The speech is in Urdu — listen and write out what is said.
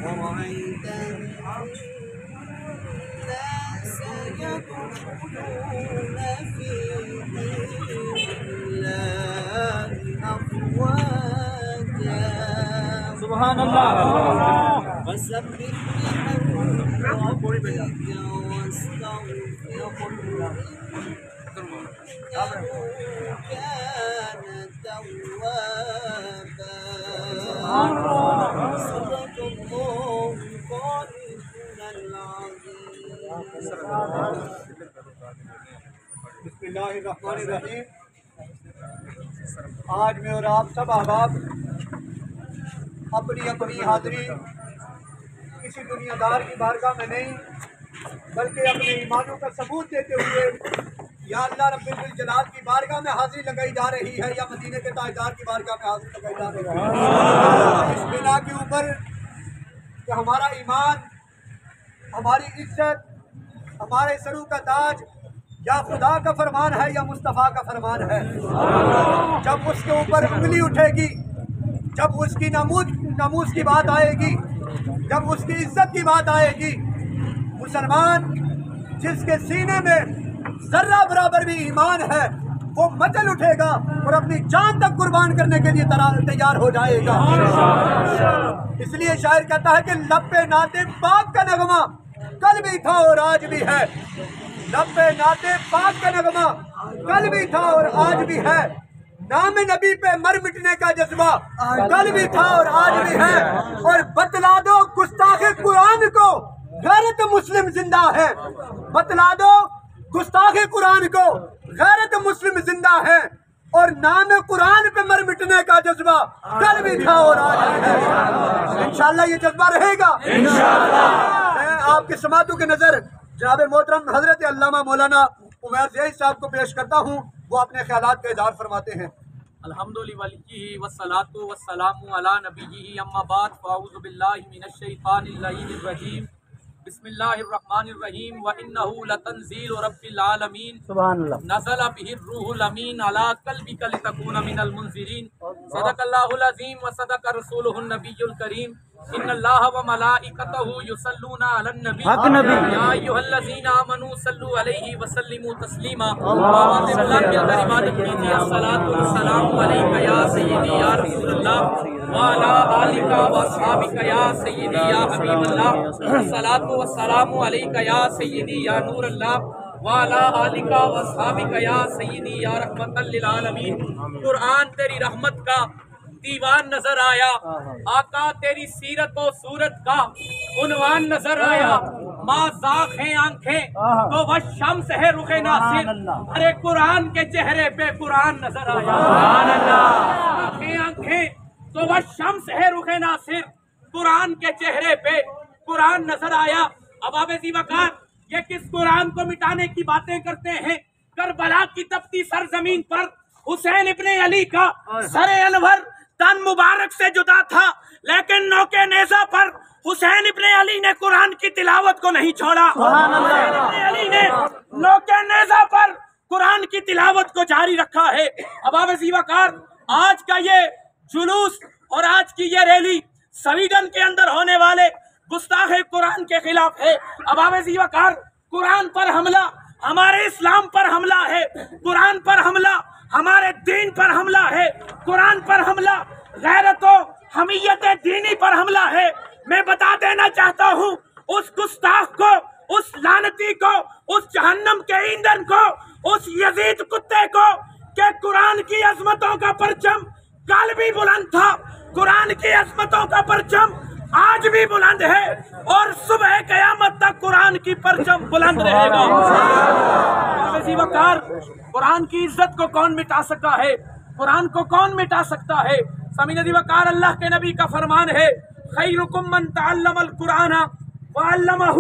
ورأيت الناس يدخلون في دين الله أفواجا سبحان اللہ فسبح بحمد ربك واستغفره إنه كان توابا صدق الله قائلنا العظيم. بسم اللہ الرحمن الرحیم. آج میں اور آپ سب احباب اپنی اپنی حاضری کسی دنیا دار کی بارگاہ میں نہیں بلکہ اپنے ایمانوں کا ثبوت دیتے ہوئے یا اللہ رب الجلال کی بارگاہ میں حاضری لگائی جا رہی ہے یا مدینے کے تاجدار کی بارگاہ میں حاضری لگائی جا رہی ہے اس بنا کے اوپر کہ ہمارا ایمان، ہماری عزت، ہمارے سرو کا تاج یا خدا کا فرمان ہے یا مصطفیٰ کا فرمان ہے. جب اس کے اوپر انگلی اٹھے گی، جب اس کی ناموس کی بات آئے گی، جب اس کی عزت کی بات آئے گی، مسلمان جس کے سینے میں ذرہ برابر بھی ایمان ہے وہ مچل اٹھے گا اور اپنی جان تک قربان کرنے کے لیے تیار ہو جائے گا. اس لیے شاعر کہتا ہے کہ لب پہ نعت پاک کا نغمہ کل بھی تھا اور آج بھی ہے. لب پہ نعت پاک کا نغمہ کل بھی تھا اور آج بھی ہے. نام نبی پہ مر مٹنے کا جذبہ کل بھی تھا اور آج بھی ہے. اور بتلا دو گستاخ قرآن کو غیرت مسلم زندہ ہے. بتلا دو گستاخ قرآن کو غیرت مسلم زندہ ہے. اور نام قرآن پہ مر مٹنے کا جذبہ کل بھی تھا اور آج بھی ہے. انشاءاللہ یہ جذبہ رہے گا. میں آپ کی سماعتوں کی نظر جناب محترم حضرت علامہ مولانا عمیر زیحی صاحب کو پیش کرتا ہوں. وہ اپنے خیالات کا اظہار فرماتے ہیں. الحمدللہ والصلاۃ والسلام علی نبیہ اما بعد فاعوذ باللہ من الشیطان اللعین الرجیم بسم اللہ الرحمن الرحیم وانہ لتنزیل رب العالمین سبحان اللہ. نزل به الروح الامین علی قلبک لتکون من المنذرین صدق اللہ العظیم وصدق رسولہ النبی الکریم ان اللہ وملائکتہ یصلون علی النبی یا ایھا الذین آمنوا صلوا علیہ وسلموا تسلیما الصلاۃ والسلام علیک یا سیدی یا رسول اللہ وعلی آلک واصحابک یا سیدی یا حبیب اللہ الصلاۃ والسلام علیک یا سیدی یا نور اللہ وعلی آلک واصحابک یا سیدی یا رحمت للعالمین. قرآن تیری رحمت کا دیوان نظر آیا، آقا تیری سیرت و صورت کا عنوان نظر آیا. ماں زاغ ہیں آنکھیں تو وہ شمس ہے رخ ناصر. ارے قرآن کے چہرے پہ قرآن نظر آیا. آنکھیں تو وہ شمس ہے رخ ناصر. قرآن کے چہرے پہ قرآن نظر آیا. اب آپ وقار یہ کس قرآن کو مٹانے کی باتیں کرتے ہیں؟ کربلا کی تپتی سرزمین پر حسین ابن علی کا سر انور تن مبارک سے جدا تھا، لیکن نوکے نیزہ پر حسین ابن علی نے قرآن کی تلاوت کو نہیں چھوڑا. حسین ابن علی نے نوکے نیزہ پر قرآن کی تلاوت کو جاری رکھا ہے. اباب وقار آج کا یہ جلوس اور آج کی یہ ریلی سویڈن کے اندر ہونے والے گستاخ قرآن کے خلاف ہے. اباب وقار قرآن پر حملہ ہمارے اسلام پر حملہ ہے. قرآن پر حملہ ہمارے دین پر حملہ ہے. قرآن پر حملہ غیرت و حمیت دینی پر حملہ ہے. میں بتا دینا چاہتا ہوں اس گستاخ کو، اس لعنتی کو، اس جہنم کے ایندھن کو، اس یزید کتے کو کہ قرآن کی عظمتوں کا پرچم کل بھی بلند تھا، قرآن کی عظمتوں کا پرچم آج بھی بلند ہے اور صبح قیامت تک قرآن کی پرچم بلند رہے گا. وقار قرآن کی عزت کو کون مٹا سکا ہے؟ قرآن کو کون مٹا سکتا ہے؟ سمجھ وقار اللہ کے نبی کا فرمان ہے خیرکم من تعلم القرآن وعلمہ